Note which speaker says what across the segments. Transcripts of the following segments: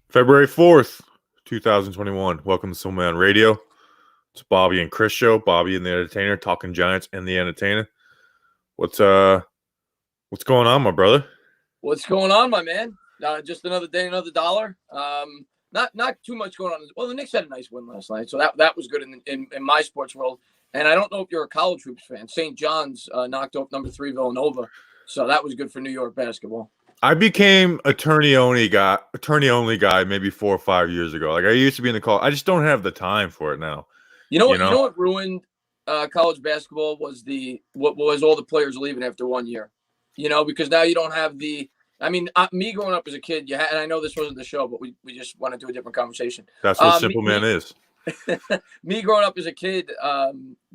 Speaker 1: February 4th, 2021. Welcome to Silman Radio. It's Bobby and Chris show. Bobby and the Entertainer, talking Giants and the Entertainer. What's going on, my brother?
Speaker 2: What's going on, my man? Just another day, another dollar. Not too much going on. Well, the Knicks had a nice win last night, so that was good in my sports world. And I don't know if you're a college hoops fan. St. John's knocked off number 3 Villanova, so that was good for New York basketball.
Speaker 1: I became attorney only guy maybe 4 or 5 years ago. Like I used to be in the call. I just don't have the time for it now.
Speaker 2: You know what ruined college basketball was what was all the players leaving after 1 year. Because now you don't have me growing up as a kid, and I know this wasn't the show, but we just want to do a different conversation.
Speaker 1: That's what Simple Man is.
Speaker 2: Me growing up as a kid,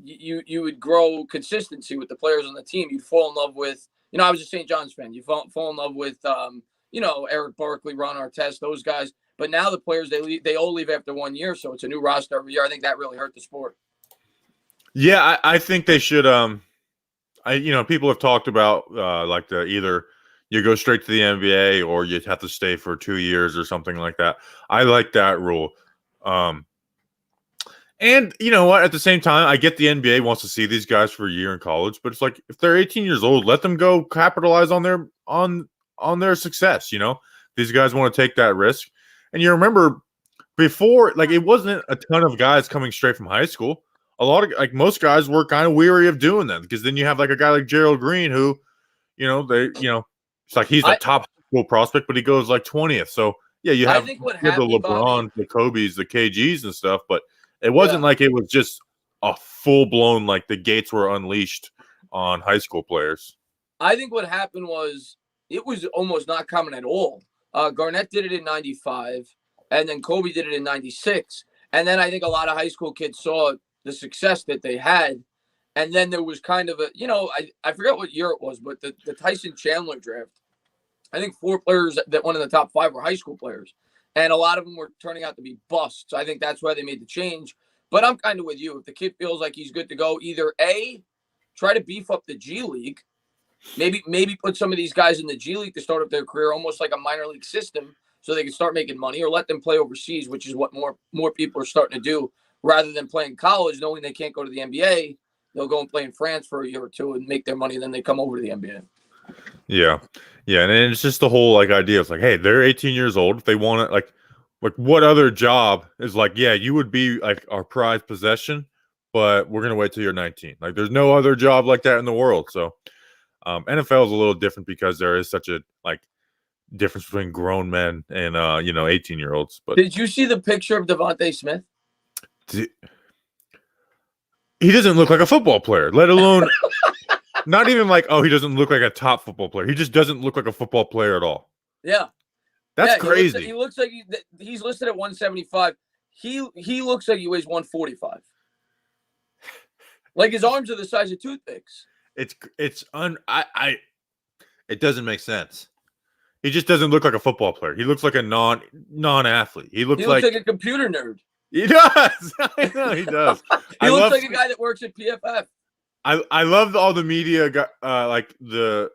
Speaker 2: you would grow consistency with the players on the team. You'd fall in love with, I was a St. John's fan. You fall in love with, Eric Barkley, Ron Artest, those guys. But now the players, they all leave after 1 year, so it's a new roster every year. I think that really hurt the sport.
Speaker 1: Yeah, I think they should. People have talked about either you go straight to the NBA or you have to stay for 2 years or something like that. I like that rule. And you know what? At the same time, I get the NBA wants to see these guys for a year in college, but it's like if they're 18 years old, let them go capitalize on their success. These guys want to take that risk. And you remember before, it wasn't a ton of guys coming straight from high school. A lot of most guys were kind of weary of doing that because then you have a guy like Gerald Green who, it's like he's the top school prospect, but he goes 20th. So yeah, you have the LeBron, the Kobe's, the KGs and stuff, but it wasn't like it was just a full blown the gates were unleashed on high school players.
Speaker 2: I think what happened was it was almost not common at all. Garnett did it in 95, and then Kobe did it in 96. And then I think a lot of high school kids saw the success that they had. And then there was kind of I forget what year it was, but the Tyson Chandler draft, I think 4 players that went in the top 5 were high school players. And a lot of them were turning out to be busts. I think that's why they made the change. But I'm kind of with you. If the kid feels like he's good to go, either A, try to beef up the G League, maybe put some of these guys in the G League to start up their career, almost like a minor league system, so they can start making money, or let them play overseas, which is what more people are starting to do, rather than playing college, knowing they can't go to the NBA. They'll go and play in France for a year or two and make their money, and then they come over to the NBA.
Speaker 1: Yeah. And it's just the whole idea of hey, they're 18 years old. If they want it, what other job is you would be our prized possession, but we're gonna wait till you're 19. There's no other job like that in the world. So NFL is a little different because there is such a difference between grown men and 18-year-olds. But
Speaker 2: did you see the picture of Devontae Smith?
Speaker 1: He doesn't look like a football player, let alone not even he doesn't look like a top football player. He just doesn't look like a football player at all.
Speaker 2: Yeah.
Speaker 1: That's crazy.
Speaker 2: He looks like he's listed at 175. He looks like he weighs 145. His arms are the size of toothpicks.
Speaker 1: It doesn't make sense. He just doesn't look like a football player. He looks like a non-athlete. He looks like
Speaker 2: a computer nerd.
Speaker 1: He does. I know he does.
Speaker 2: He looks like a guy that works at PFF.
Speaker 1: I love all the media, the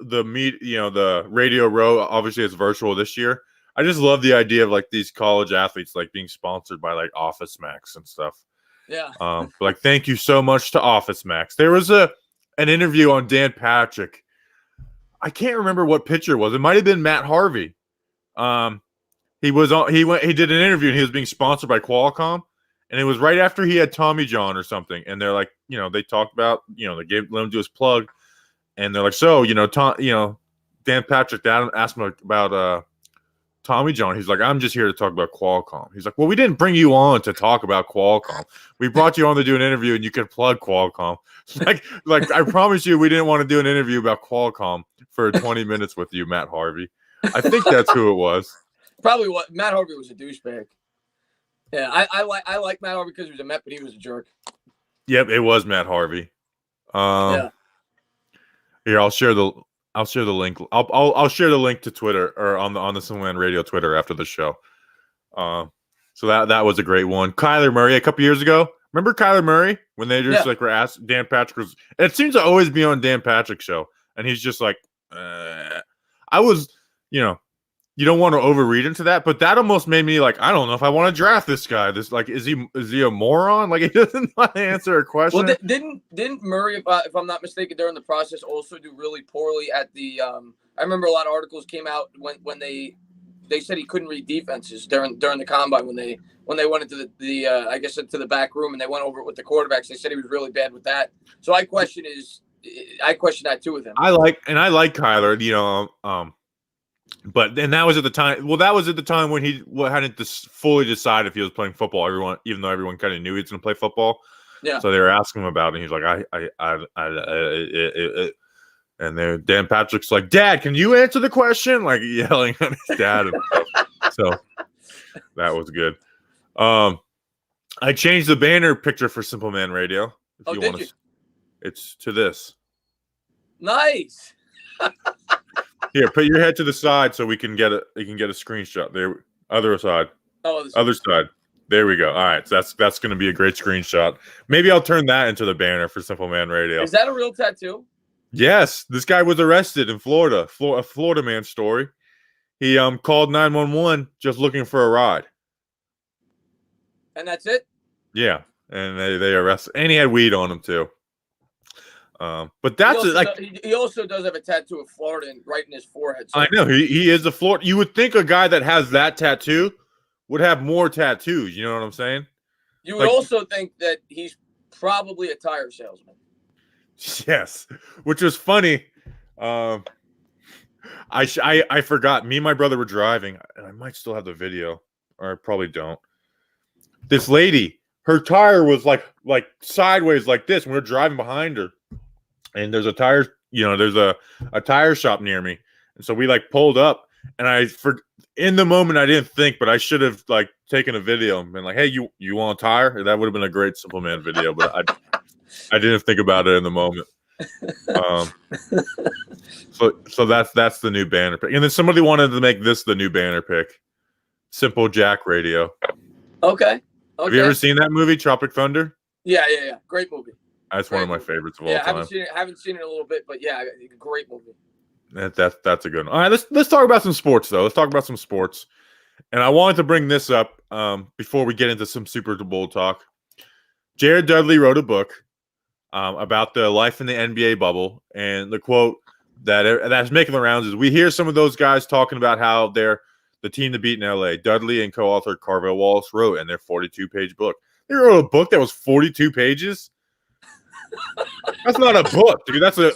Speaker 1: Radio Row. Obviously, it's virtual this year. I just love the idea of these college athletes being sponsored by Office Max and stuff.
Speaker 2: Yeah.
Speaker 1: Thank you so much to Office Max. There was an interview on Dan Patrick. I can't remember what pitcher it was. It might have been Matt Harvey. He did an interview and he was being sponsored by Qualcomm. And it was right after he had Tommy John or something. And they're they talked about, they let him do his plug. And they're Dan Patrick asked him about Tommy John. He's like, I'm just here to talk about Qualcomm. He's like, well, we didn't bring you on to talk about Qualcomm. We brought you on to do an interview and you could plug Qualcomm. I promise you, we didn't want to do an interview about Qualcomm for 20 minutes with you, Matt Harvey. I think that's who it was.
Speaker 2: Probably what Matt Harvey was a douchebag. Yeah, I like Matt Harvey because he was a Met, but he was a jerk.
Speaker 1: Yep, it was Matt Harvey.
Speaker 2: Yeah.
Speaker 1: Here, I'll share the link. I'll share the link to Twitter or on the Silman Radio Twitter after the show. So that was a great one. Kyler Murray a couple years ago. Remember Kyler Murray when they just were asked? Dan Patrick was. It seems to always be on Dan Patrick's show, and he's just I was, you don't want to overread into that, but that almost made me like, I don't know if I want to draft this guy. This like, is he a moron? Like he doesn't want to answer a question.
Speaker 2: Well, didn't Murray, if I'm not mistaken, during the process also do really poorly at the? I remember a lot of articles came out when they said he couldn't read defenses during the combine when they went into the I guess into the back room and they went over it with the quarterbacks. They said he was really bad with that. So I question that too with him.
Speaker 1: I like Kyler, but then that was at the time. Well, that was at the time when he hadn't fully decided if he was playing football. Even though everyone kind of knew he was going to play football. Yeah. So they were asking him about it. And he's like, and then Dan Patrick's like, Dad, can you answer the question? Like yelling at his dad. And stuff. So that was good. I changed the banner picture for Simple Man Radio. If you want to, it's to this.
Speaker 2: Nice.
Speaker 1: Here, put your head to the side so we can get a screenshot. There, other side. Oh, other side. There we go. All right, so that's going to be a great screenshot. Maybe I'll turn that into the banner for Simple Man Radio.
Speaker 2: Is that a real tattoo?
Speaker 1: Yes, this guy was arrested in Florida. A Florida man story. He called 911 just looking for a ride.
Speaker 2: And that's it?
Speaker 1: Yeah, and they arrested, and he had weed on him too. But that's
Speaker 2: he also does have a tattoo of Florida right in his forehead. So.
Speaker 1: I know he is a Florida. You would think a guy that has that tattoo would have more tattoos. You know what I'm saying?
Speaker 2: You would also think that he's probably a tire salesman.
Speaker 1: Yes, which was funny. I forgot. Me and my brother were driving, and I might still have the video, or I probably don't. This lady, her tire was like sideways like this. And we were driving behind her, and there's a tire. There's a tire shop near me, and so we pulled up. And in the moment I didn't think, but I should have taken a video and been like, "Hey, you want a tire?" That would have been a great Simple Man video, but I didn't think about it in the moment. So that's the new banner pick. And then somebody wanted to make this the new banner pick. Simple Jack Radio.
Speaker 2: Okay.
Speaker 1: Have you ever seen that movie, Tropic Thunder?
Speaker 2: Yeah. Great movie.
Speaker 1: That's one of my favorites of all time.
Speaker 2: Haven't seen it a little bit, but yeah, great movie.
Speaker 1: That's a good one. All right, let's talk about some sports though. Let's talk about some sports. And I wanted to bring this up before we get into some Super Bowl talk. Jared Dudley wrote a book about the life in the NBA bubble, and the quote that's making the rounds is, "We hear some of those guys talking about how they're the team to beat in LA." Dudley and co-author Carvel Wallace wrote in their 42-page book. They wrote a book that was 42 pages. That's not a book, dude. That's like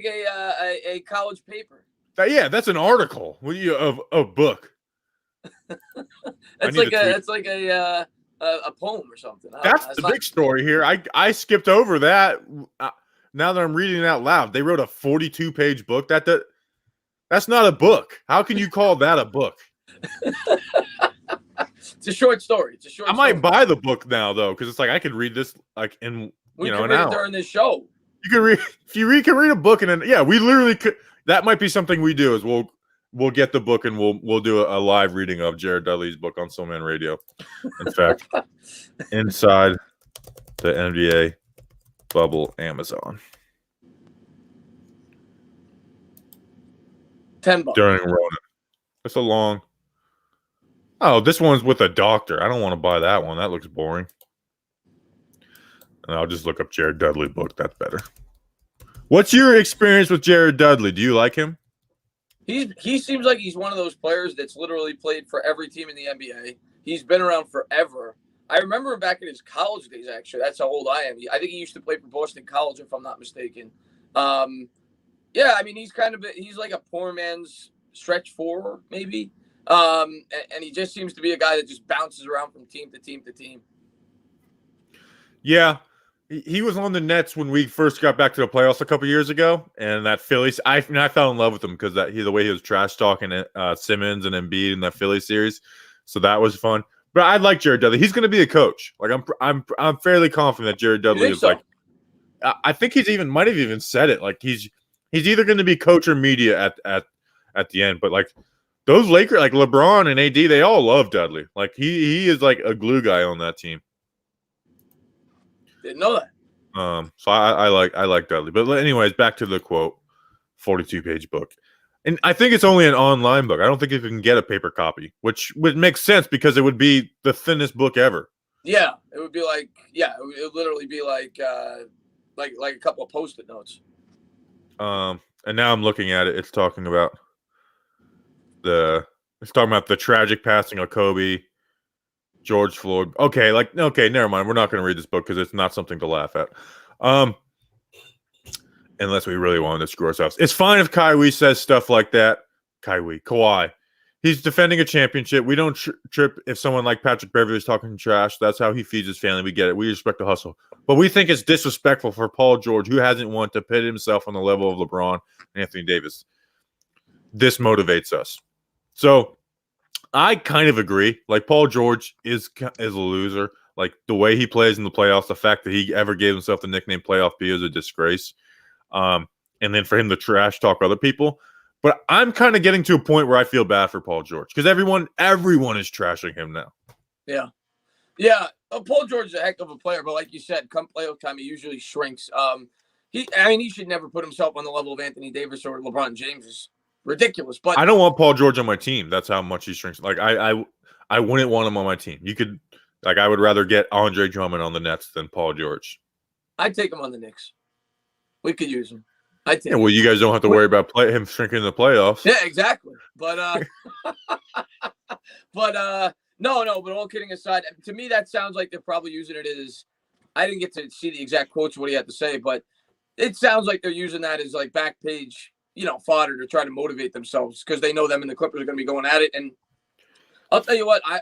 Speaker 1: a college paper.
Speaker 2: That's
Speaker 1: an article. What do you of a book?
Speaker 2: That's like a poem or something.
Speaker 1: That's the big story here. I skipped over that. Now that I'm reading it out loud, they wrote a 42-page book. That's not a book. How can you call that a book?
Speaker 2: It's a short story.
Speaker 1: I might buy the book now though, because it's I could read this in
Speaker 2: an
Speaker 1: hour
Speaker 2: during this show.
Speaker 1: You can read can read a book and then we literally could. That might be something we do is we'll get the book and we'll do a live reading of Jared Dudley's book on Soul Man Radio. In fact, inside the NBA bubble, Amazon.
Speaker 2: $10
Speaker 1: during Rona. It's a long. Oh, this one's with a doctor. I don't want to buy that one. That looks boring. And I'll just look up Jared Dudley book. That's better. What's your experience with Jared Dudley? Do you like him?
Speaker 2: He seems like he's one of those players that's literally played for every team in the NBA. He's been around forever. I remember him back in his college days, actually. That's how old I am. I think he used to play for Boston College, if I'm not mistaken. Yeah, I mean, he's like a poor man's stretch four, maybe. And he just seems to be a guy that just bounces around from team to team to team. Yeah.
Speaker 1: He was on the Nets when we first got back to the playoffs a couple years ago, and that Phillies. I fell in love with him because the way he was trash talking Simmons and Embiid in that Philly series, so that was fun. But I like Jared Dudley. He's going to be a coach. I'm fairly confident that Jared Dudley is so? I think might have even said it. He's either going to be coach or media at the end. But those Lakers, LeBron and AD, they all love Dudley. He is a glue guy on that team.
Speaker 2: Didn't know that.
Speaker 1: So I like Dudley. But anyways, back to the quote, 42-page book. And I think it's only an online book. I don't think you can get a paper copy, which would make sense because it would be the thinnest book ever.
Speaker 2: Yeah, it would be like it would literally be like a couple of Post-it notes.
Speaker 1: And now I'm looking at it. It's talking about the tragic passing of Kobe, George Floyd. Okay, never mind. We're not going to read this book because it's not something to laugh at. Unless we really wanted to screw ourselves. It's fine if Kawhi says stuff like that. Kawhi. He's defending a championship. We don't trip if someone like Patrick Beverley is talking trash. That's how he feeds his family. We get it. We respect the hustle. But we think it's disrespectful for Paul George, who hasn't won, to pit himself on the level of LeBron and Anthony Davis. This motivates us. So I kind of agree. Like, Paul George is a loser. Like, the way he plays in the playoffs, the fact that he ever gave himself the nickname Playoff B is a disgrace. And then for him to trash talk other people. But I'm kind of getting to a point where I feel bad for Paul George because everyone is trashing him now.
Speaker 2: Yeah. Paul George is a heck of a player, but like you said, come playoff time, he usually shrinks. He should never put himself on the level of Anthony Davis or LeBron James. It's ridiculous. But
Speaker 1: I don't want Paul George on my team. That's how much he shrinks. Like, I wouldn't want him on my team. You could, like, I would rather get Andre Drummond on the Nets than Paul George.
Speaker 2: I'd take him on the Knicks. We could use him.
Speaker 1: Yeah, well, you guys don't have to worry about him shrinking in the playoffs.
Speaker 2: Yeah, exactly. But no. But all kidding aside, to me that sounds like they're probably using it as. I didn't get to see the exact quotes of what he had to say, but it sounds like they're using that as like back page, fodder to try to motivate themselves because they know them and the Clippers are going to be going at it. And I'll tell you what, I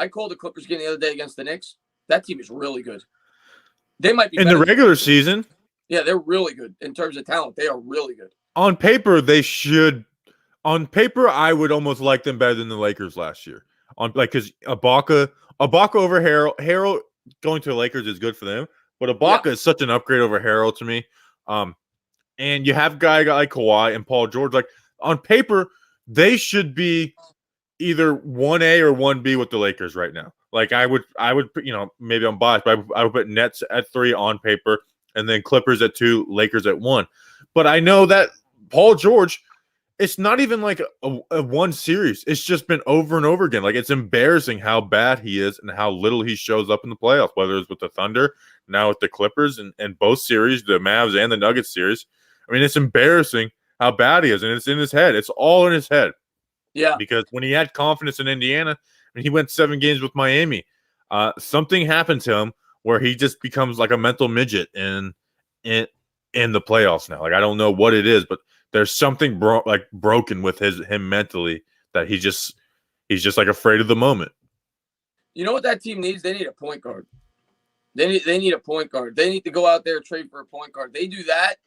Speaker 2: called the Clippers game the other day against the Knicks. That team is really good. They might be
Speaker 1: in the regular season.
Speaker 2: Yeah, they're really good in terms of talent. They are really good.
Speaker 1: On paper, they should. On paper, I would almost like them better than the Lakers last year. Because Ibaka over Harrell going to the Lakers is good for them, but Ibaka is such an upgrade over Harrell to me. And you have a guy like Kawhi and Paul George. Like, on paper, they should be either 1A or 1B with the Lakers right now. Like, I would, maybe I'm biased, but I would put Nets at 3 on paper. And then Clippers at 2, Lakers at 1. But I know that Paul George, it's not even like a one series. It's just been over and over again. Like, it's embarrassing how bad he is and how little he shows up in the playoffs, whether it's with the Thunder, now with the Clippers, and both series, the Mavs and the Nuggets series. I mean, it's embarrassing how bad he is, and it's in his head. It's all in his head.
Speaker 2: Yeah.
Speaker 1: Because when he had confidence in Indiana, and he went 7 games with Miami, something happened to him where he just becomes like a mental midget in the playoffs now. Like, I don't know what it is, but there's something broken with him mentally that he's just like afraid of the moment.
Speaker 2: You know what that team needs? They need a point guard. They need a point guard. They need to go out there and trade for a point guard. They do that,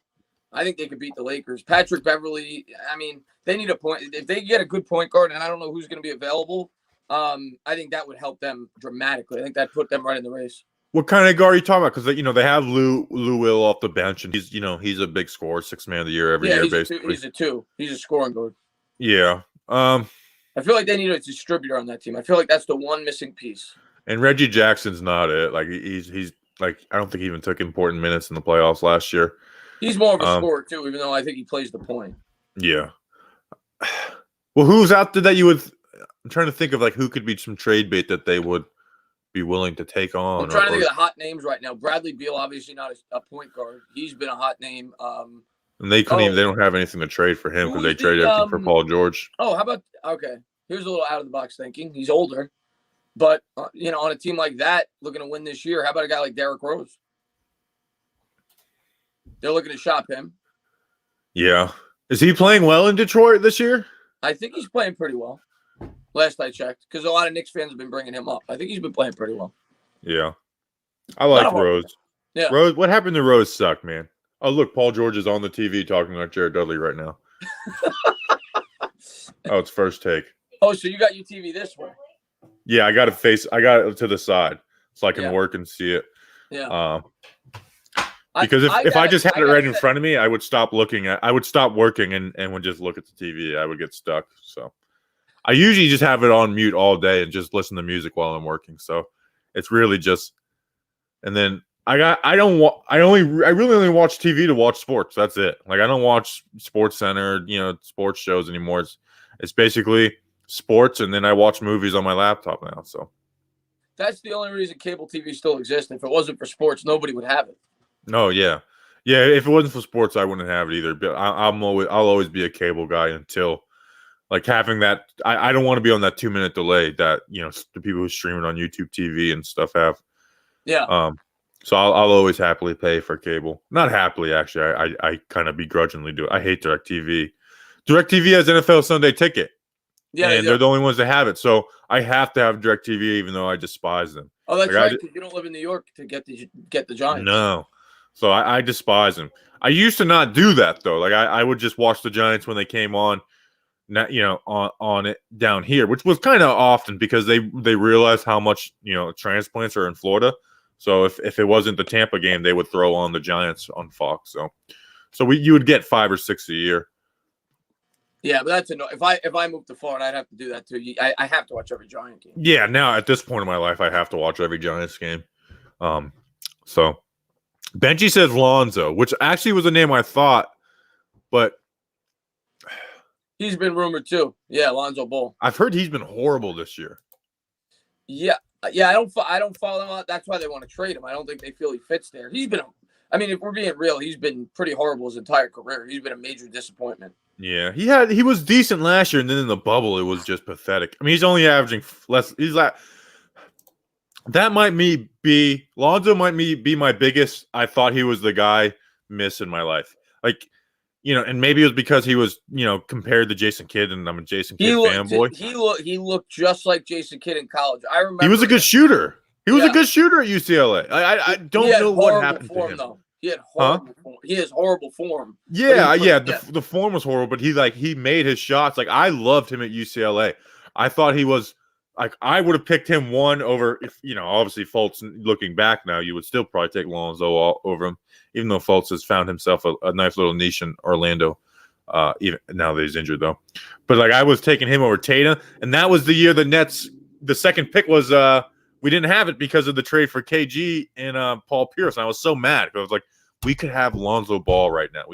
Speaker 2: I think they could beat the Lakers. Patrick Beverley, I mean, they need a point. If they get a good point guard, and I don't know who's going to be available, I think that would help them dramatically. I think that put them right in the race.
Speaker 1: What kind of guard are you talking about? Because they have Lou Will off the bench, and he's a big scorer, 6th man of the year every year, basically.
Speaker 2: He's a 2. He's a scoring guard.
Speaker 1: Yeah.
Speaker 2: I feel like they need a distributor on that team. I feel like that's the one missing piece.
Speaker 1: And Reggie Jackson's not it. Like, he's like, I don't think he even took important minutes in the playoffs last year.
Speaker 2: He's more of a scorer too, even though I think he plays the point.
Speaker 1: Yeah. Well, who's out there that you would? I'm trying to think of like who could be some trade bait that they would be willing to take on.
Speaker 2: I'm trying to think of the hot names right now. Bradley Beal, obviously not a point guard. He's been a hot name.
Speaker 1: And they couldn't even. They don't have anything to trade for him because they traded everything for Paul George.
Speaker 2: Oh, how about here's a little out of the box thinking. He's older, but on a team like that, looking to win this year, how about a guy like Derrick Rose? They're looking to shop him.
Speaker 1: Yeah, is he playing well in Detroit this year?
Speaker 2: I think he's playing pretty well. Last I checked, because a lot of Knicks fans have been bringing him up. I think he's been playing pretty well.
Speaker 1: Yeah, I like Rose.
Speaker 2: Yeah,
Speaker 1: Rose. What happened to Rose? Sucked, man. Oh, look, Paul George is on the TV talking like Jared Dudley right now. Oh, it's First Take.
Speaker 2: Oh, so you got your TV this way?
Speaker 1: Yeah, I got it to the side so I can work and see it.
Speaker 2: Yeah.
Speaker 1: Because if I just had it right in front of me, I would stop working and would just look at the TV. I would get stuck. So I usually just have it on mute all day and just listen to music while I'm working. So it's really just, and then I really only watch TV to watch sports. That's it. Like I don't watch Sports Center, sports shows anymore. It's basically sports, and then I watch movies on my laptop now. So
Speaker 2: That's the only reason cable TV still exists. If it wasn't for sports, nobody would have it.
Speaker 1: no, yeah. If it wasn't for sports, I wouldn't have it either. But I'll always be a cable guy until like having that. I don't want to be on that 2-minute delay that the people who stream it on YouTube TV and stuff have.
Speaker 2: Yeah.
Speaker 1: So I'll always happily pay for cable. Not happily, actually. I kind of begrudgingly do it. I hate DirecTV. DirecTV has NFL Sunday Ticket.
Speaker 2: Yeah,
Speaker 1: and they're the only ones that have it. So I have to have DirecTV, even though I despise them.
Speaker 2: Oh, that's right, because you don't live in New York to get the Giants.
Speaker 1: No. So I despise them. I used to not do that, though. Like, I would just watch the Giants when they came on, on it down here, which was kind of often because they realized how much, transplants are in Florida. So if it wasn't the Tampa game, they would throw on the Giants on Fox. So you would get 5 or 6 a year.
Speaker 2: Yeah, but that's if I moved to Florida, I'd have to do that too. I have to watch every Giant game.
Speaker 1: Yeah, now at this point in my life, I have to watch every Giants game. So Benji says Lonzo, which actually was a name I thought, but
Speaker 2: he's been rumored too. Yeah, Lonzo Ball.
Speaker 1: I've heard he's been horrible this year.
Speaker 2: Yeah. I don't follow him a lot. That's why they want to trade him. I don't think they feel he fits there. He's been, if we're being real, he's been pretty horrible his entire career. He's been a major disappointment.
Speaker 1: Yeah, he was decent last year, and then in the bubble, it was just pathetic. He's only averaging less. He's like that might be Lonzo might be my biggest. I thought he was the guy miss in my life. Like, and maybe it was because he was, compared to Jason Kidd, and I'm a Jason Kidd fanboy.
Speaker 2: He looked just like Jason Kidd in college. I remember
Speaker 1: he was a good shooter. He was a good shooter at UCLA. I don't know what happened to him.
Speaker 2: Though. He had horrible form. He has horrible form.
Speaker 1: Yeah. The form was horrible, but he made his shots. Like, I loved him at UCLA. I thought he was like, I would have picked him one over, if obviously Fultz. Looking back now, you would still probably take Lonzo over him, even though Fultz has found himself a nice little niche in Orlando. Even now that he's injured, though. But like, I was taking him over Tatum, and that was the year the Nets. The second pick was we didn't have it because of the trade for KG and Paul Pierce. And I was so mad because I was like, we could have Lonzo Ball right now.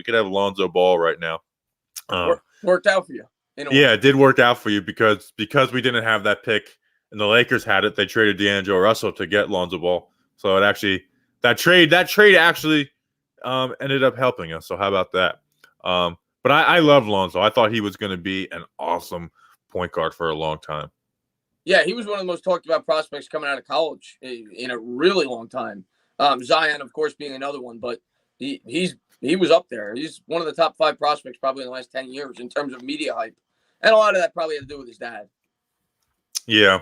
Speaker 2: Worked out for you.
Speaker 1: Yeah, it did work out for you because we didn't have that pick and the Lakers had it. They traded D'Angelo Russell to get Lonzo Ball. So it actually that trade actually ended up helping us. So how about that? But I love Lonzo. I thought he was going to be an awesome point guard for a long time.
Speaker 2: Yeah, he was one of the most talked about prospects coming out of college in a really long time. Zion, of course, being another one, but he was up there. He's one of the top 5 prospects probably in the last 10 years in terms of media hype. And a lot of that probably had to do with his dad.
Speaker 1: Yeah.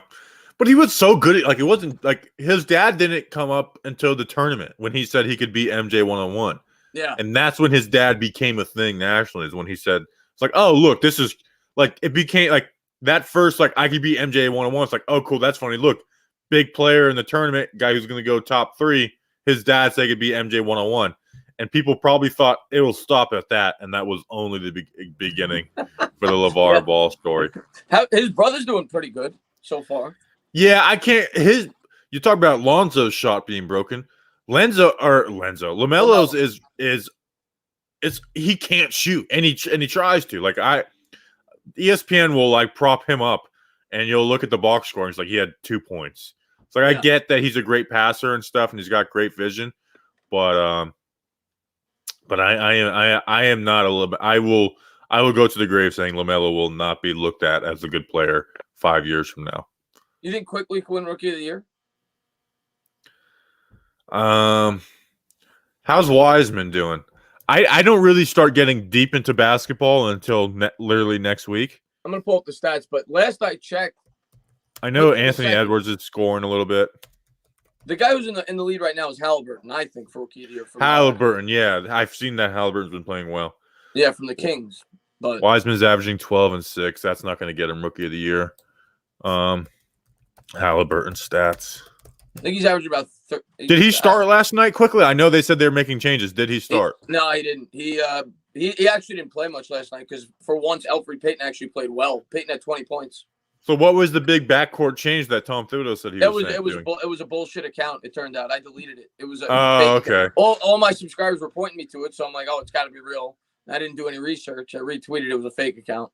Speaker 1: But he was so good. Like, it wasn't like his dad didn't come up until the tournament when he said he could beat MJ one-on-one.
Speaker 2: Yeah.
Speaker 1: And that's when his dad became a thing nationally, is when he said, it's like, oh, look, this is like, it became like that first, like, I could beat MJ one-on-one. It's like, oh, cool. That's funny. Look, big player in the tournament, guy who's going to go top 3. His dad said he could beat MJ one-on-one. And people probably thought it will stop at that. And that was only the beginning for the LeVar Ball story.
Speaker 2: His brother's doing pretty good so far.
Speaker 1: Yeah, I can't. You talk about Lonzo's shot being broken. LaMelo's is he can't shoot, and he tries to. Like, ESPN will like prop him up, and you'll look at the box score, and it's like he had 2 points. It's like, I get that he's a great passer and stuff, and he's got great vision, but I am not a little bit. I will go to the grave saying LaMelo will not be looked at as a good player 5 years from now.
Speaker 2: You think Quickly can win Rookie of the Year?
Speaker 1: How's Wiseman doing? I don't really start getting deep into basketball until literally next week.
Speaker 2: I'm gonna pull up the stats, but last I checked,
Speaker 1: I know Anthony Edwards is scoring a little bit.
Speaker 2: The guy who's in the lead right now is Halliburton, I think, for Rookie of the Year.
Speaker 1: Halliburton, yeah, I've seen that Halliburton's been playing well.
Speaker 2: Yeah, from the Kings. But
Speaker 1: Wiseman's averaging 12 and 6. That's not going to get him Rookie of the Year. Halliburton stats.
Speaker 2: I think he's averaging about.
Speaker 1: Did he start last night quickly? I know they said they're making changes. Did he start?
Speaker 2: No, he didn't. He actually didn't play much last night because for once, Elfrid Payton actually played well. Payton had 20 points.
Speaker 1: So what was the big backcourt change that Tom Thibodeau said he was doing?
Speaker 2: It was a bullshit account. It turned out I deleted it. It was a
Speaker 1: Oh,
Speaker 2: fake
Speaker 1: okay.
Speaker 2: All my subscribers were pointing me to it, so I'm like, oh, it's got to be real. I didn't do any research. I retweeted it was a fake account.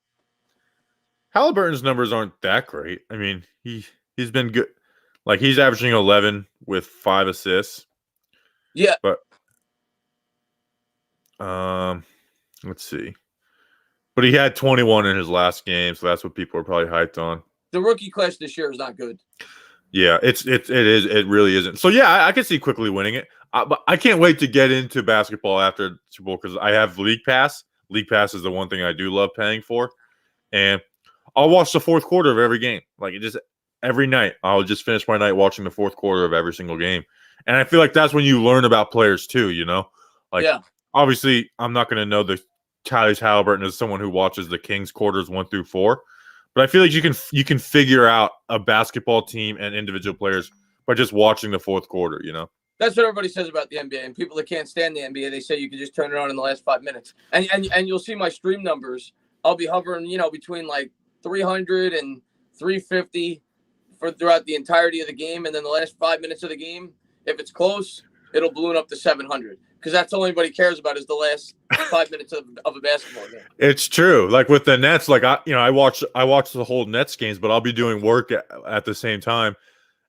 Speaker 1: Halliburton's numbers aren't that great. I mean, he's been good. Like he's averaging 11 with 5 assists.
Speaker 2: Yeah,
Speaker 1: but let's see. But he had 21 in his last game, so that's what people are probably hyped on.
Speaker 2: The rookie class this year is not good.
Speaker 1: Yeah, it really isn't. So yeah, I can see quickly winning it. But I can't wait to get into basketball after Super Bowl because I have League Pass. League Pass is the one thing I do love paying for, and I'll watch the fourth quarter of every game. Like it just every night, I'll just finish my night watching the fourth quarter of every single game. And I feel like that's when you learn about players too. You know, like obviously I'm not going to know the Tyrese Halliburton as someone who watches the Kings quarters 1 through 4. But I feel like you can figure out a basketball team and individual players by just watching the fourth quarter, you know?
Speaker 2: That's what everybody says about the NBA. And people that can't stand the NBA, they say you can just turn it on in the last 5 minutes. And you'll see my stream numbers. I'll be hovering, between like 300 and 350 throughout the entirety of the game. And then the last 5 minutes of the game, if it's close, it'll balloon up to 700. Because that's all anybody cares about is the last 5 minutes of a basketball game.
Speaker 1: It's true. Like with the Nets, like I watch the whole Nets games, but I'll be doing work at the same time,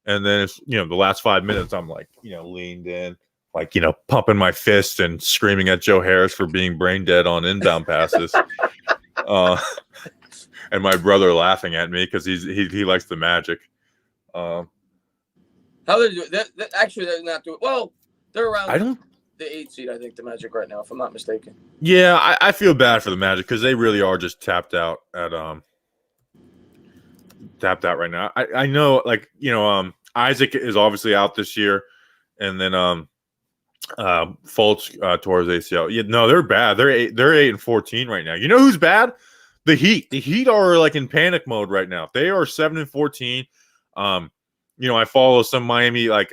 Speaker 1: and then it's the last 5 minutes I'm like leaned in, like pumping my fist and screaming at Joe Harris for being brain dead on inbound passes, and my brother laughing at me because he likes the Magic.
Speaker 2: How they do that? Actually, they're not doing well. They're around. The 8 seed, I think, the Magic right now, if I'm not mistaken.
Speaker 1: Yeah, I feel bad for the Magic because they really are just tapped out right now. I know, like Isaac is obviously out this year, and then Fultz tore his ACL. Yeah, no, they're bad. They're 8-14 right now. You know who's bad? The Heat. The Heat are like in panic mode right now. They are 7-14. I follow some Miami like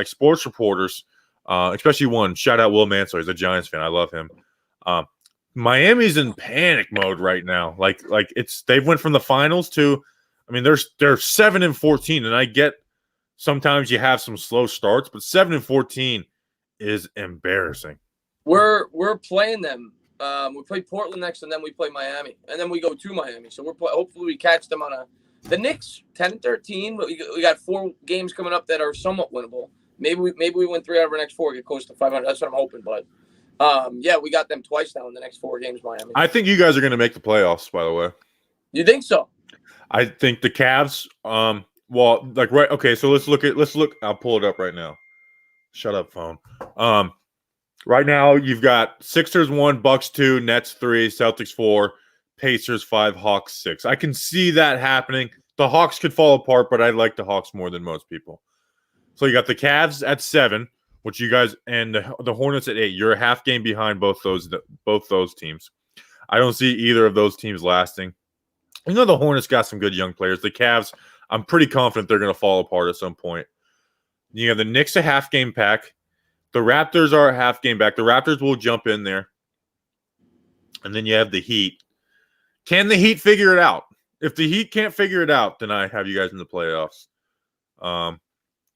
Speaker 1: sports reporters. Especially one. Shout out Will Mansour. He's a Giants fan. I love him. Miami's in panic mode right now. Like they've went from the finals to, I mean, they're 7-14, and I get sometimes you have some slow starts, but 7-14 is embarrassing.
Speaker 2: We're playing them. We play Portland next, and then we play Miami, and then we go to Miami. So hopefully we catch them on the Knicks 10-13. But we got 4 games coming up that are somewhat winnable. Maybe we win 3 out of our next 4, get close to 500. That's what I'm hoping. But we got them twice now in the next 4 games, Miami.
Speaker 1: I think you guys are going to make the playoffs. By the way,
Speaker 2: you think so?
Speaker 1: I think the Cavs. Right. Okay, so let's look. I'll pull it up right now. Shut up, phone. Right now you've got Sixers 1, Bucks 2, Nets 3, Celtics 4, Pacers 5, Hawks 6. I can see that happening. The Hawks could fall apart, but I like the Hawks more than most people. So you got the Cavs at 7, which you guys, and the Hornets at 8. You're a half game behind both those teams. I don't see either of those teams lasting. The Hornets got some good young players. The Cavs, I'm pretty confident they're going to fall apart at some point. You have the Knicks a half game back. The Raptors are a half game back. The Raptors will jump in there. And then you have the Heat. Can the Heat figure it out? If the Heat can't figure it out, then I have you guys in the playoffs.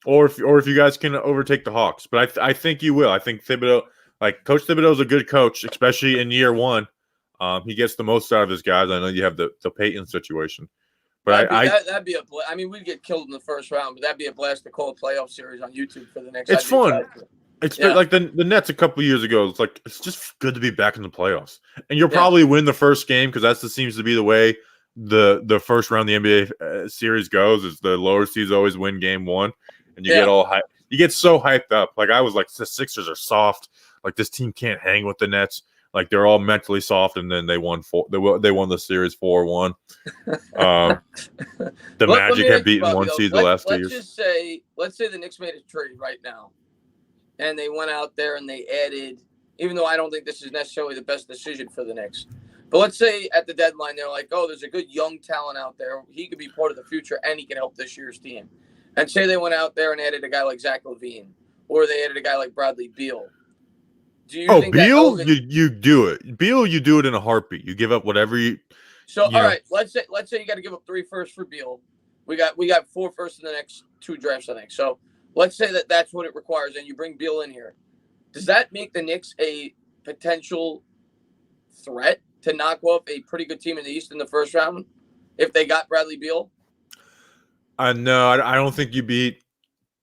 Speaker 1: Or if you guys can overtake the Hawks. But I think you will. I think Thibodeau, Coach Thibodeau is a good coach, especially in year 1. He gets the most out of his guys. I know you have the Peyton situation. But
Speaker 2: that'd be I mean, we'd get killed in the first round, but that'd be a blast to call a playoff series on YouTube for the next.
Speaker 1: It's fun. It's like the Nets a couple years ago. It's just good to be back in the playoffs, and you'll probably win the first game because that seems to be the way the first round of the NBA series goes. Is the lower seeds always win game 1, and you get all hyped. You get so hyped up. Like I was like, the Sixers are soft. Like this team can't hang with the Nets. Like they're all mentally soft, and then they won They won the series 4-1. The Magic have beaten 1 seed the last 2 years.
Speaker 2: Let's say the Knicks made a trade right now, and they went out there and they added. Even though I don't think this is necessarily the best decision for the Knicks, but let's say at the deadline they're like, "Oh, there's a good young talent out there. He could be part of the future, and he can help this year's team." And say they went out there and added a guy like Zach LaVine, or they added a guy like Bradley Beal. Do you think
Speaker 1: Beal? You do it. Beal, you do it in a heartbeat. You give up whatever you
Speaker 2: So all right, let's say you got to give up 3 firsts for Beal. We got 4 firsts in the next 2 drafts, I think. So let's say that's what it requires, and you bring Beal in here. Does that make the Knicks a potential threat to knock off a pretty good team in the East in the first round if they got Bradley Beal?
Speaker 1: No, I don't think you beat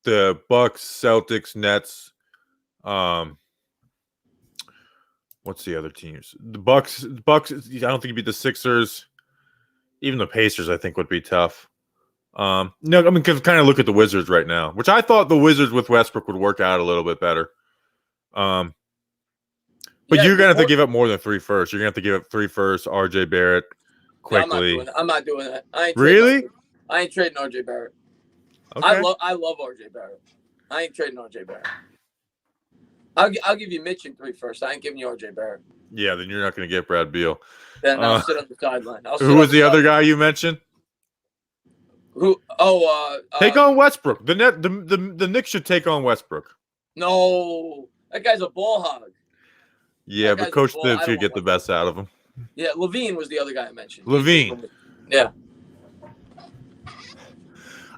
Speaker 1: the Bucks, Celtics, Nets. What's the other teams? The Bucks. I don't think you beat the Sixers. Even the Pacers, I think, would be tough. No, I mean, because kind of look at the Wizards right now, which I thought the Wizards with Westbrook would work out a little bit better. But you're gonna have to give up more than 3 firsts. You're gonna have to give up 3 firsts. R.J. Barrett quickly.
Speaker 2: Yeah, I'm not doing that. I ain't trading R.J. Barrett. Okay. I love R.J. Barrett. I ain't trading R.J. Barrett. I'll give you Mitch in 3 firsts. I ain't giving you R.J. Barrett.
Speaker 1: Yeah, then you're not gonna get Brad Beal.
Speaker 2: Then I'll sit on the sideline.
Speaker 1: Who was the other guy you mentioned?
Speaker 2: Who?
Speaker 1: Take on Westbrook. The Knicks should take on Westbrook.
Speaker 2: No, that guy's a ball hog.
Speaker 1: Yeah, but Coach Thibs should get the best out of him.
Speaker 2: Yeah, Levine was the other guy I mentioned.
Speaker 1: Levine.
Speaker 2: Yeah.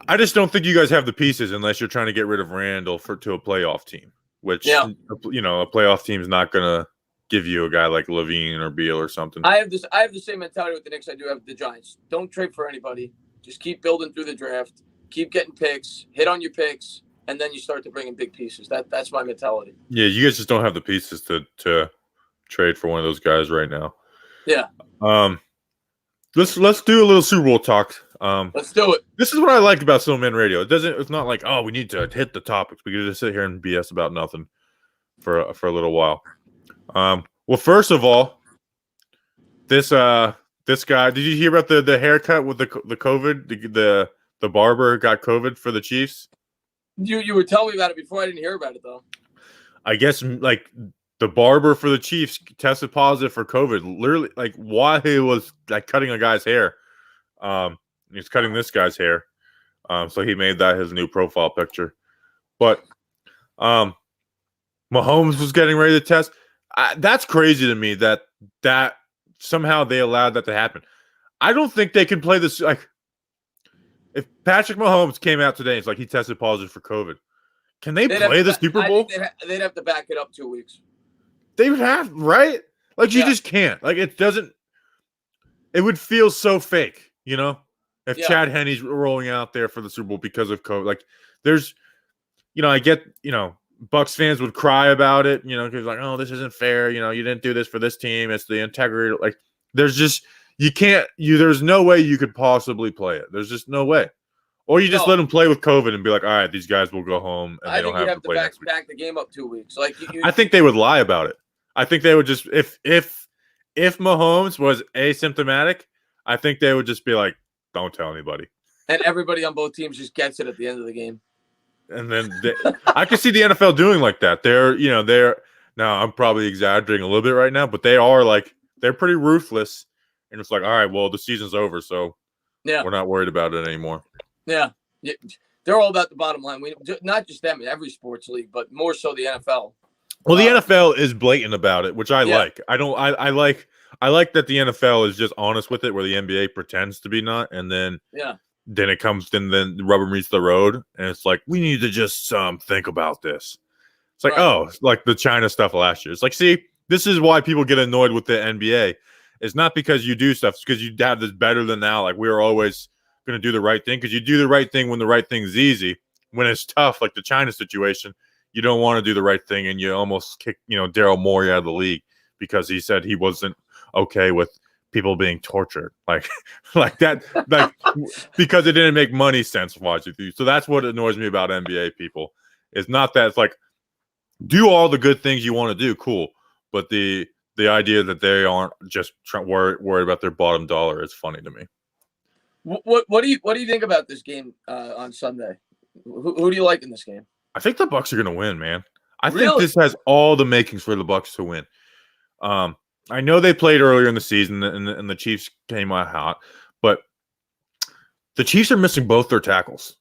Speaker 1: I just don't think you guys have the pieces unless you're trying to get rid of Randall to a playoff team, which a playoff team is not going to give you a guy like Levine or Beal or something.
Speaker 2: I have the same mentality with the Knicks I do have with the Giants. Don't trade for anybody. Just keep building through the draft. Keep getting picks. Hit on your picks, and then you start to bring in big pieces. That's my mentality.
Speaker 1: Yeah, you guys just don't have the pieces to trade for one of those guys right now.
Speaker 2: Yeah.
Speaker 1: Let's do a little Super Bowl talk.
Speaker 2: Let's do it.
Speaker 1: This is what I like about So Men Radio. It's not like, oh, we need to hit the topics. We can just sit here and BS about nothing for a little while. Well, first of all, this guy, did you hear about the haircut with the COVID? The barber got COVID for the Chiefs.
Speaker 2: You were telling me about it before. I didn't hear about it though.
Speaker 1: I guess like the barber for the Chiefs tested positive for COVID. Literally, like while he was like cutting a guy's hair. He's cutting this guy's hair. So he made that his new profile picture. But Mahomes was getting ready to test. That's crazy to me that somehow they allowed that to happen. I don't think they can play this. Like, if Patrick Mahomes came out today, it's like he tested positive for COVID. Can they play the Super Bowl?
Speaker 2: They'd have to back it up 2 weeks.
Speaker 1: They would have, right? Like, you just can't. Like, it doesn't. It would feel so fake, you know? If Chad Henne's rolling out there for the Super Bowl because of COVID. Like, there's, I get, Bucks fans would cry about it, because like, oh, this isn't fair. You didn't do this for this team. It's the integrity. Like, there's just, there's no way you could possibly play it. There's just no way. Or you just let them play with COVID and be like, all right, these guys will go home and they don't have to play next week.
Speaker 2: Back the game up 2 weeks. Like,
Speaker 1: I think they would lie about it. I think they would just, if Mahomes was asymptomatic, I think they would just be like, don't tell anybody.
Speaker 2: And everybody on both teams just gets it at the end of the game.
Speaker 1: And then I could see the NFL doing like that. They're now I'm probably exaggerating a little bit right now, but they're pretty ruthless. And it's like, all right, well, the season's over, so we're not worried about it anymore.
Speaker 2: Yeah. They're all about the bottom line. Not just them in every sports league, but more so the NFL.
Speaker 1: Well, the NFL is blatant about it, which I like. I like that the NFL is just honest with it, where the NBA pretends to be not, and then then the rubber meets the road, and it's like, we need to just think about this. It's like, like the China stuff last year. It's like, see, this is why people get annoyed with the NBA. It's not because you do stuff; it's because you have this better than now. Like, we are always going to do the right thing, because you do the right thing when the right thing's easy. When it's tough, like the China situation, you don't want to do the right thing, and you almost kick Daryl Morey out of the league because he said he wasn't okay with people being tortured like that, like because it didn't make money sense wise with you. So that's what annoys me about NBA people. It's not that it's like, do all the good things you want to do, cool, but the idea that they aren't just worried about their bottom dollar is funny to me.
Speaker 2: What do you think about this game on Sunday? Who do you like in this game?
Speaker 1: I think the Bucks are going to win, man. I think this has all the makings for the Bucks to win. I know they played earlier in the season, and the Chiefs came out hot, but the Chiefs are missing both their tackles.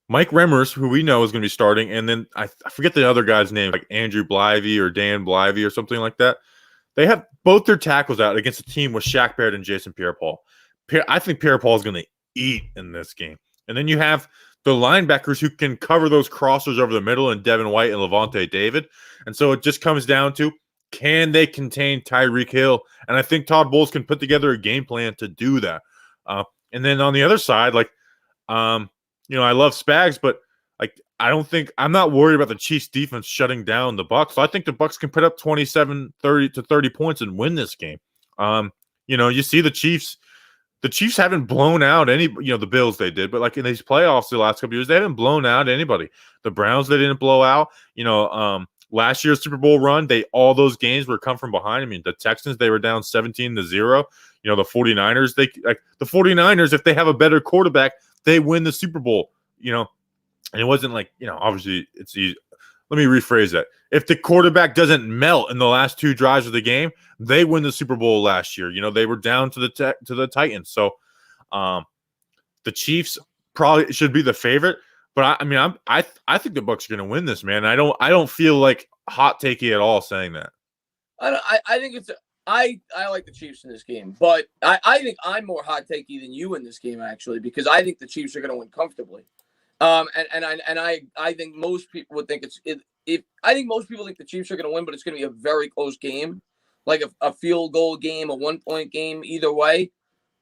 Speaker 1: Mike Remmers, who we know is going to be starting, and then I forget the other guy's name, like Andrew Blyvey or Dan Blyvey or something like that. they have both their tackles out against a team with Shaq Barrett and Jason Pierre-Paul. I think Pierre-Paul is going to eat in this game. And then you have the linebackers who can cover those crossers over the middle, and Devin White and Levante David. And so it just comes down to, can they contain Tyreek Hill? And I think Todd Bowles can put together a game plan to do that. And then on the other side, like, I love Spags, but like, I'm not worried about the Chiefs defense shutting down the Bucs. So I think the Bucs can put up 27, 30 to 30 points and win this game. You see the Chiefs haven't blown out any, the Bills they did, but like in these playoffs the last couple of years, they haven't blown out anybody. The Browns, they didn't blow out. Last year's Super Bowl run, all those games were come from behind. I mean, the Texans, they were down 17-0. The 49ers, the 49ers, if they have a better quarterback, they win the Super Bowl. And it wasn't like, obviously it's easy. Let me rephrase that. If the quarterback doesn't melt in the last two drives of the game, they win the Super Bowl last year. They were down to the Titans. So the Chiefs probably should be the favorite. But I think the Bucs are going to win this, man. I don't feel like hot takey at all saying that.
Speaker 2: I think I like the Chiefs in this game, but I think I'm more hot takey than you in this game, actually, because I think the Chiefs are going to win comfortably. I think most people would think I think most people think the Chiefs are going to win, but it's going to be a very close game, like a field goal game, a 1-point game, either way.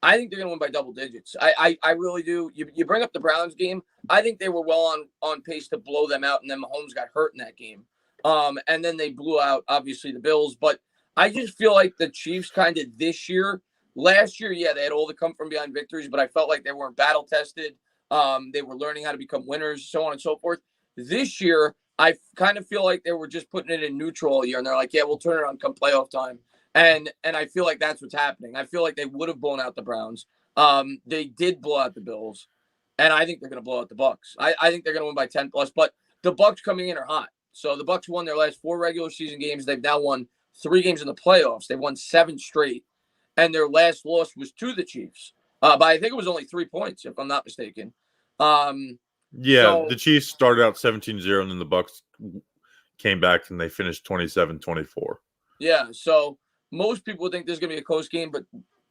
Speaker 2: I think they're going to win by double digits. I really do. You bring up the Browns game. I think they were well on pace to blow them out, and then Mahomes got hurt in that game. And then they blew out, obviously, the Bills. But I just feel like the Chiefs kind of this year, last year, yeah, they had all the come from behind victories, but I felt like they weren't battle tested. They were learning how to become winners, so on and so forth. This year, I kind of feel like they were just putting it in neutral all year, and they're like, yeah, we'll turn it on come playoff time. And I feel like that's what's happening. I feel like they would have blown out the Browns. They did blow out the Bills, and I think they're going to blow out the Bucs. I think they're going to win by 10 plus, but the Bucs coming in are hot. So the Bucs won their last 4 regular season games. They've now won 3 games in the playoffs. They've won 7 straight, and their last loss was to the Chiefs. But I think it was only 3 points, if I'm not mistaken.
Speaker 1: The Chiefs started out 17-0, and then the Bucs came back and they finished 27-24.
Speaker 2: Yeah, so most people think this is going to be a close game, but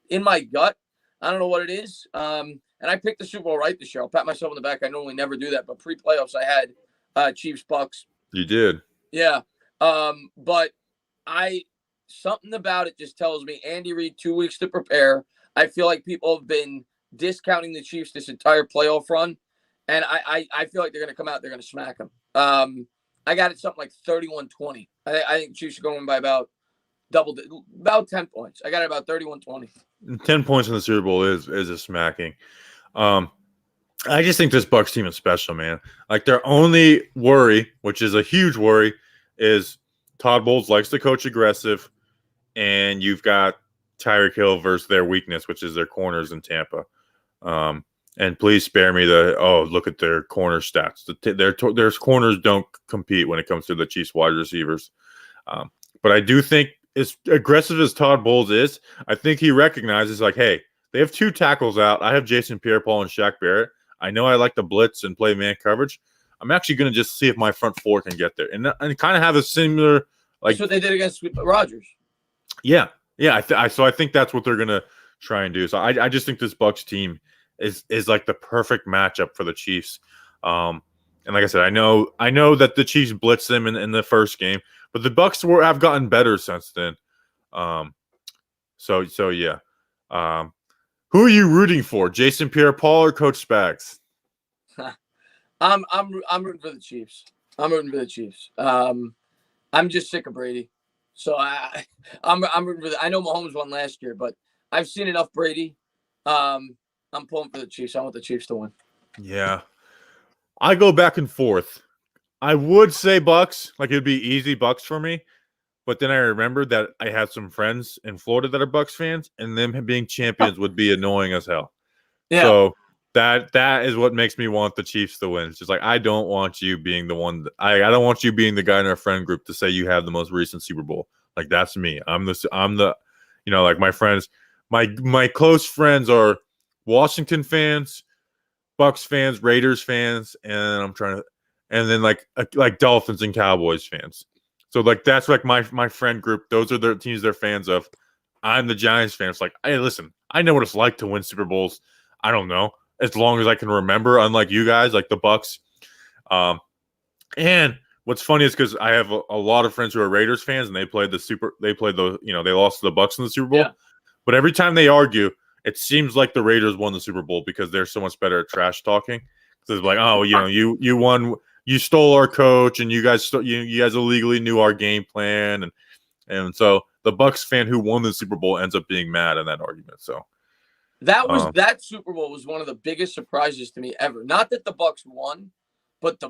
Speaker 2: in my gut, I don't know what it is. And I picked the Super Bowl right this year. I'll pat myself on the back. I normally never do that, but pre-playoffs I had Chiefs Bucs.
Speaker 1: You did.
Speaker 2: Yeah. But something about it just tells me Andy Reid 2 weeks to prepare. I feel like people have been discounting the Chiefs this entire playoff run, and I feel like they're going to come out. They're going to smack them. I got it something like 31-20. I think Chiefs are going by about 10 points. I got it about 31-20.
Speaker 1: 10 points in the Super Bowl is a smacking. I just think this Bucs team is special, man. Like, their only worry, which is a huge worry, is Todd Bowles likes to coach aggressive, and you've got Tyreek Hill versus their weakness, which is their corners in Tampa. And please spare me look at their corner stats. Their corners don't compete when it comes to the Chiefs wide receivers. But I do think, as aggressive as Todd Bowles is, I think he recognizes, like, hey, they have 2 tackles out. I have Jason Pierre-Paul and Shaq Barrett. I know I like to blitz and play man coverage. I'm actually going to just see if my front 4 can get there. And kind of have a similar, like.
Speaker 2: That's what they did against Rodgers.
Speaker 1: Yeah. Yeah. So I think that's what they're going to try and do. So I just think this Bucs team is like the perfect matchup for the Chiefs. And like I said, I know that the Chiefs blitzed them in the first game, but the Bucs have gotten better since then. So yeah. Who are you rooting for, Jason Pierre-Paul or Coach Spags?
Speaker 2: I'm rooting for the Chiefs. I'm rooting for the Chiefs. I'm just sick of Brady, so I'm rooting for I know Mahomes won last year, but I've seen enough Brady. I'm pulling for the Chiefs. I want the Chiefs to win.
Speaker 1: Yeah, I go back and forth. I would say Bucs, like it'd be easy Bucs for me, but then I remembered that I have some friends in Florida that are Bucs fans, and them being champions would be annoying as hell. Yeah. So that is what makes me want the Chiefs to win. It's just like, I don't want you being the one. I don't want you being the guy in our friend group to say you have the most recent Super Bowl. Like, that's me. I'm the like my friends, my close friends are Washington fans, Bucs fans, Raiders fans, and and then like Dolphins and Cowboys fans. So like that's like my friend group. Those are the teams they're fans of. I'm the Giants fan. It's like, hey, listen, I know what it's like to win Super Bowls. I don't know, as long as I can remember. Unlike you guys, like the Bucks. And what's funny is because I have a lot of friends who are Raiders fans, and they played they lost to the Bucks in the Super Bowl.
Speaker 2: Yeah.
Speaker 1: But every time they argue, it seems like the Raiders won the Super Bowl because they're so much better at trash talking. So it's like, oh, you won, you stole our coach, and you guys illegally knew our game plan, and so the Bucks fan who won the Super Bowl ends up being mad in that argument. So
Speaker 2: that Super Bowl was one of the biggest surprises to me ever. Not that the Bucks won, but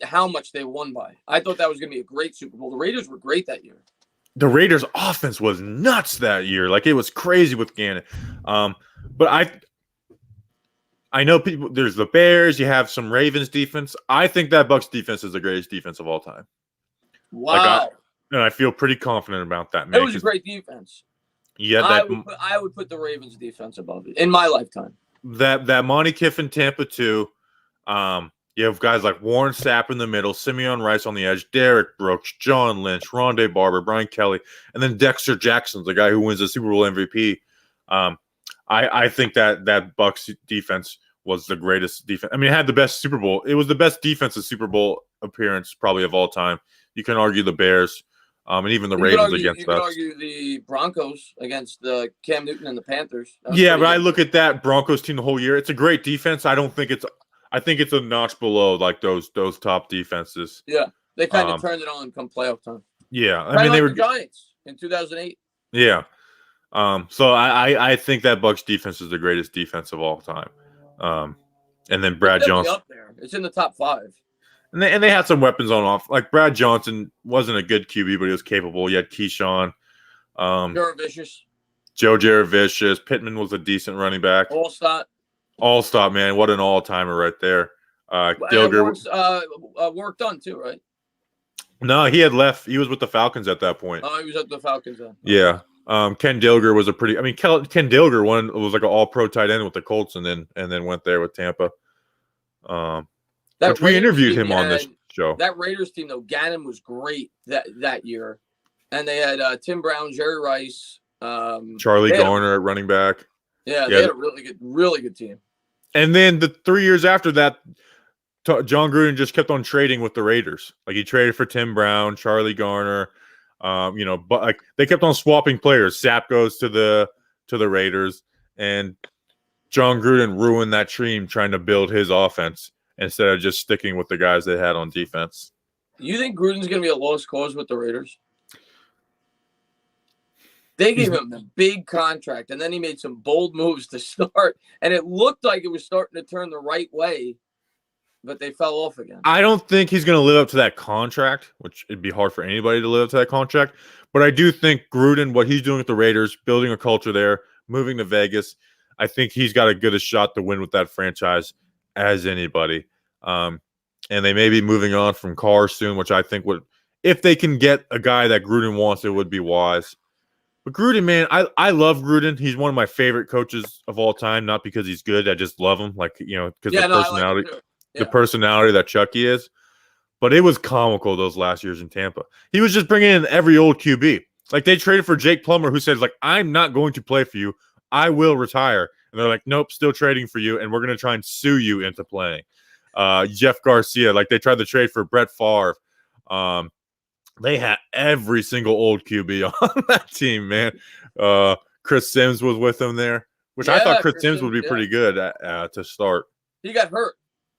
Speaker 2: how much they won by. I thought that was going to be a great Super Bowl. The Raiders were great that year.
Speaker 1: The Raiders' offense was nuts that year. Like, it was crazy with Gannon. But I know people. There's the Bears. You have some Ravens defense. I think that Bucks defense is the greatest defense of all time.
Speaker 2: Wow.
Speaker 1: And I feel pretty confident about that, man.
Speaker 2: It was a great defense.
Speaker 1: Yeah,
Speaker 2: I would put the Ravens defense above it in my lifetime.
Speaker 1: That Monty Kiffin Tampa 2. You have guys like Warren Sapp in the middle, Simeon Rice on the edge, Derek Brooks, John Lynch, Rondé Barber, Brian Kelly, and then Dexter Jackson, the guy who wins the Super Bowl MVP. I think that Bucks defense was the greatest defense. I mean, it had the best Super Bowl. It was the best defensive Super Bowl appearance probably of all time. You can argue the Bears, and even the Ravens against us.
Speaker 2: You could argue the Broncos against the Cam Newton and the Panthers.
Speaker 1: Yeah, but I look at that Broncos team the whole year. It's a great defense. I think it's a notch below like those top defenses.
Speaker 2: Yeah, they kind of turned it on come playoff time.
Speaker 1: Yeah, I mean, they were
Speaker 2: the Giants in 2008.
Speaker 1: Yeah, so I think that Bucks defense is the greatest defense of all time. And then Brad Johnson
Speaker 2: up there. It's in the top 5.
Speaker 1: And they had some weapons on off. Like Brad Johnson wasn't a good QB, but he was capable. You had Keyshawn, Joe Jaravicious. Pittman was a decent running back. All-stop, man. What an all-timer right there.
Speaker 2: Dilger work done too, right?
Speaker 1: No, he had left. He was with the Falcons at that point.
Speaker 2: Oh, he was at the Falcons then.
Speaker 1: Yeah. Ken Dilger was Ken Dilger was like an all-pro tight end with the Colts, and then went there with Tampa. Which we interviewed him on this show.
Speaker 2: That Raiders team, though, Gannon was great that year, and they had Tim Brown, Jerry Rice,
Speaker 1: Charlie Garner at running back.
Speaker 2: Yeah, they had a really good team.
Speaker 1: And then the 3 years after that, John Gruden just kept on trading with the Raiders. Like, he traded for Tim Brown, Charlie Garner. But like they kept on swapping players. Sapp goes to the Raiders, and John Gruden ruined that team trying to build his offense instead of just sticking with the guys they had on defense.
Speaker 2: You think Gruden's going to be a lost cause with the Raiders? They gave him a big contract, and then he made some bold moves to start, and it looked like it was starting to turn the right way, but they fell off again.
Speaker 1: I don't think he's going to live up to that contract, which it'd be hard for anybody to live up to that contract. But I do think Gruden, what he's doing with the Raiders, building a culture there, moving to Vegas, I think he's got a good a shot to win with that franchise as anybody. And they may be moving on from Carr soon, which I think would, if they can get a guy that Gruden wants, it would be wise. But Gruden, man, I love Gruden. He's one of my favorite coaches of all time, not because he's good. I just love him, because the personality. The personality that Chucky is. But it was comical those last years in Tampa. He was just bringing in every old QB. Like, they traded for Jake Plummer, who says, like, I'm not going to play for you. I will retire. And they're like, nope, still trading for you, and we're going to try and sue you into playing. Jeff Garcia, like, they tried to trade for Brett Favre. They had every single old QB on that team, man. Chris Sims was with them there, which I thought Chris Sims would be pretty good to start.
Speaker 2: He got hurt.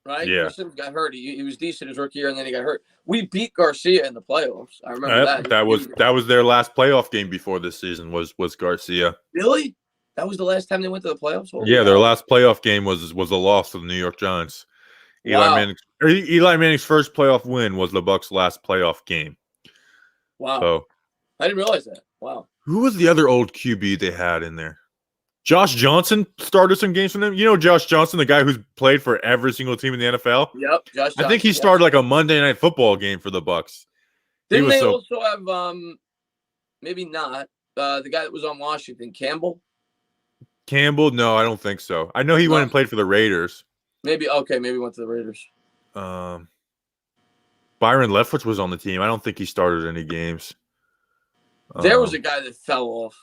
Speaker 2: Right?
Speaker 1: Yeah.
Speaker 2: Chris Sims got hurt. He was decent his rookie year, and then he got hurt. We beat Garcia in the playoffs. I remember that.
Speaker 1: That was their last playoff game before this season was Garcia.
Speaker 2: Really? That was the last time they went to the playoffs?
Speaker 1: Their last playoff game was a loss to the New York Giants. Eli Manning's first playoff win was the Bucs' last playoff game.
Speaker 2: Wow.
Speaker 1: So,
Speaker 2: I didn't realize that. Wow.
Speaker 1: Who was the other old QB they had in there? Josh Johnson started some games for them. You know Josh Johnson, the guy who's played for every single team in the NFL?
Speaker 2: Yep, Josh Johnson.
Speaker 1: I think he started like a Monday Night Football game for the Bucs.
Speaker 2: Didn't they also have, maybe not, the guy that was on Washington, Campbell?
Speaker 1: Campbell? No, I don't think so. I know he went and played for the Raiders.
Speaker 2: Maybe went to the Raiders.
Speaker 1: Byron Leftwich was on the team. I don't think he started any games.
Speaker 2: There was a guy that fell off.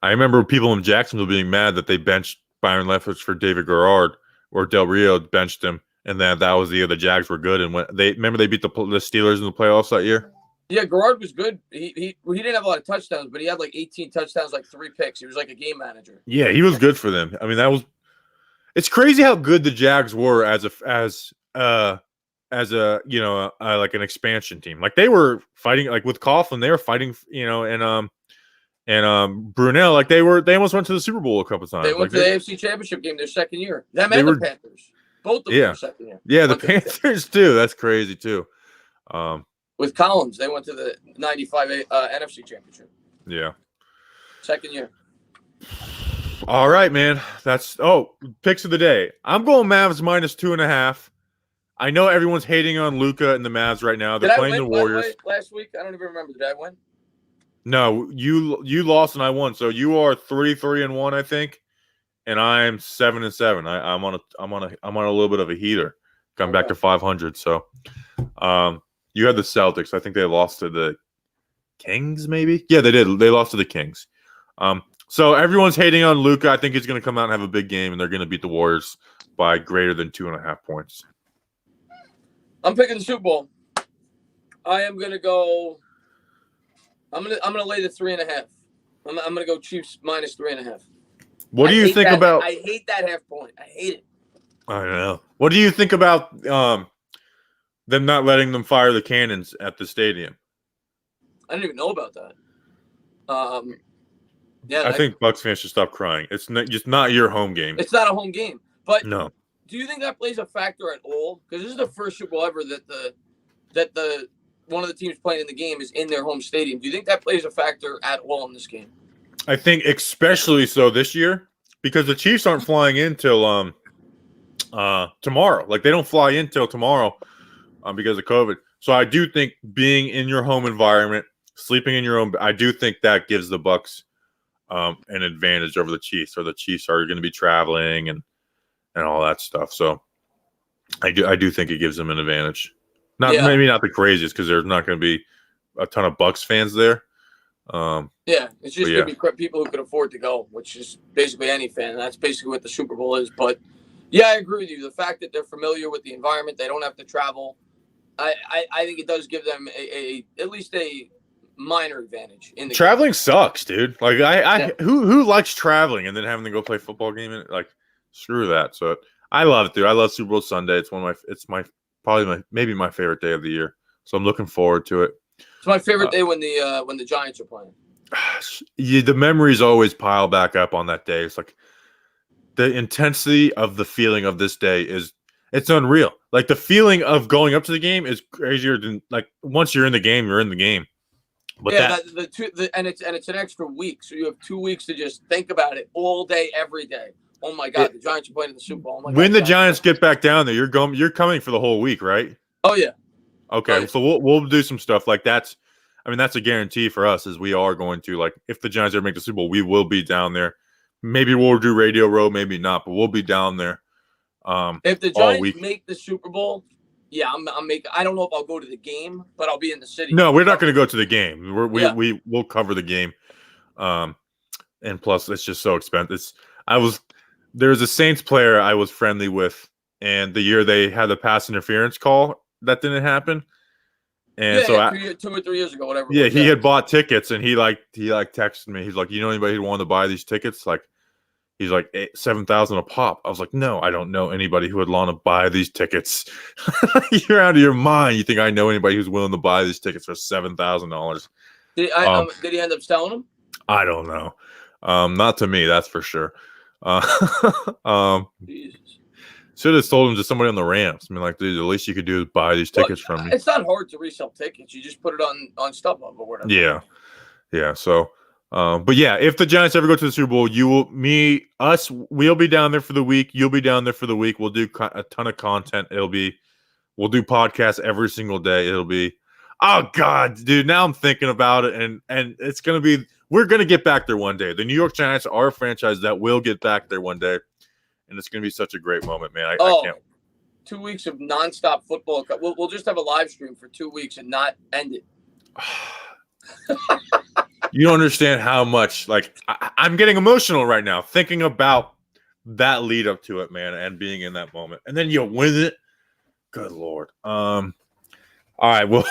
Speaker 1: I remember people in Jacksonville being mad that they benched Byron Leftwich for David Garrard, or Del Rio benched him, and then that was the year the Jags were good. And when they beat the Steelers in the playoffs that year.
Speaker 2: Yeah, Garrard was good. He didn't have a lot of touchdowns, but he had like 18 touchdowns, like 3 picks. He was like a game manager.
Speaker 1: Yeah, he was good for them. I mean, it's crazy how good the Jags were as a like an expansion team. Like they were fighting, like with Coughlin, they were fighting, and Brunell, like they almost went to the Super Bowl a couple times.
Speaker 2: They went to the AFC Championship game their second year. Them and the Panthers, both of them their second year.
Speaker 1: Yeah, the Panthers too. That's crazy too.
Speaker 2: With Collins, they went to the '95 NFC Championship.
Speaker 1: Yeah,
Speaker 2: second year.
Speaker 1: All right, man. That's picks of the day. I'm going Mavs -2.5. I know everyone's hating on Luka and the Mavs right now. They're playing the Warriors.
Speaker 2: Last week, I don't even remember. Did I win?
Speaker 1: No, you lost and I won. So you are 3-3-1, I think, and I'm 7-7. I'm on a little bit of a heater. Come back to 500. So, you had the Celtics. I think they lost to the Kings, maybe. Yeah, they did. They lost to the Kings. So everyone's hating on Luka. I think he's going to come out and have a big game, and they're going to beat the Warriors by greater than 2.5 points.
Speaker 2: I'm picking the Super Bowl. I am going to go. I'm gonna lay the 3.5. I'm gonna go Chiefs -3.5.
Speaker 1: What do you think about?
Speaker 2: I hate that half point. I hate it.
Speaker 1: I know. What do you think about them not letting them fire the cannons at the stadium?
Speaker 2: I didn't even know about that. Yeah,
Speaker 1: I think Bucs fans should stop crying. It's just not your home game.
Speaker 2: It's not a home game. But
Speaker 1: no.
Speaker 2: Do you think that plays a factor at all? Because this is the first Super Bowl ever that the one of the teams playing in the game is in their home stadium. Do you think that plays a factor at all in this game?
Speaker 1: I think especially so this year because the Chiefs aren't flying in till tomorrow. Like they don't fly in till tomorrow because of COVID. So I do think being in your home environment, sleeping in your own, I do think that gives the Bucs an advantage over the Chiefs. Or the Chiefs are going to be traveling and all that stuff. So I do think it gives them an advantage. Maybe not the craziest because there's not going to be a ton of Bucs fans there.
Speaker 2: It's just going to be people who could afford to go, which is basically any fan. That's basically what the Super Bowl is. But yeah, I agree with you. The fact that they're familiar with the environment, they don't have to travel. I think it does give them at least a minor advantage in the
Speaker 1: traveling
Speaker 2: game.
Speaker 1: Sucks, dude. Like who likes traveling and then having to go play a football game and like screw that. So I love it, dude. I love Super Bowl Sunday. It's maybe my favorite day of the year. So I'm looking forward to it.
Speaker 2: It's my favorite day when the Giants are playing.
Speaker 1: The memories always pile back up on that day. It's like the intensity of the feeling of this day it's unreal. Like the feeling of going up to the game is crazier than like once you're in the game, you're in the game. But
Speaker 2: and it's an extra week, so you have 2 weeks to just think about it all day, every day. Oh my God, the Giants are playing in the Super Bowl. Oh
Speaker 1: when the Giants get back down there, you're coming for the whole week, right?
Speaker 2: Oh yeah.
Speaker 1: Okay, so we'll do some stuff like that's a guarantee for us, is we are going to, like, if the Giants ever make the Super Bowl, we will be down there. Maybe we'll do Radio Row, maybe not, but we'll be down there.
Speaker 2: If the Giants make the Super Bowl, yeah, I don't know if I'll go to the game, but I'll be in the city.
Speaker 1: No, we're not going to go to the game. We'll cover the game. And plus, it's just so expensive. There's a Saints player I was friendly with, and the year they had the pass interference call, that didn't happen. And 2
Speaker 2: or 3 years ago, whatever.
Speaker 1: Yeah, he had bought tickets, and he texted me. He's like, "You know anybody who wanted to buy these tickets?" Like, he's like $7,000 a pop. I was like, "No, I don't know anybody who would want to buy these tickets." You're out of your mind. You think I know anybody who's willing to buy these tickets for $7,000?
Speaker 2: Did he end up selling them?
Speaker 1: I don't know. Not to me, that's for sure.
Speaker 2: Jesus.
Speaker 1: Should have told him to somebody on the Rams. I mean, like, dude, the least you could do is buy these tickets from me.
Speaker 2: It's not hard to resell tickets. You just put it on StubHub or whatever.
Speaker 1: Yeah. So, but yeah, if the Giants ever go to the Super Bowl, we'll be down there for the week. You'll be down there for the week. We'll do a ton of content. We'll do podcasts every single day. It'll be, oh God, dude. Now I'm thinking about it, and it's gonna be. We're gonna get back there one day. The New York Giants are a franchise that will get back there one day. And it's going to be such a great moment, man. I can't.
Speaker 2: 2 weeks of nonstop football. We'll just have a live stream for 2 weeks and not end it.
Speaker 1: You don't understand how much, like, I'm getting emotional right now thinking about that lead up to it, man, and being in that moment. And then you win it. Good Lord. All right, well,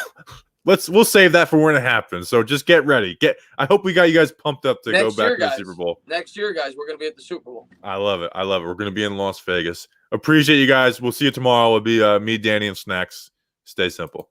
Speaker 1: we'll save that for when it happens. So just get ready. I hope we got you guys pumped up to go back to the Super Bowl.
Speaker 2: Next year, guys, we're going to be at the Super Bowl.
Speaker 1: I love it. We're going to be in Las Vegas. Appreciate you guys. We'll see you tomorrow. It'll be me, Danny, and Snacks. Stay simple.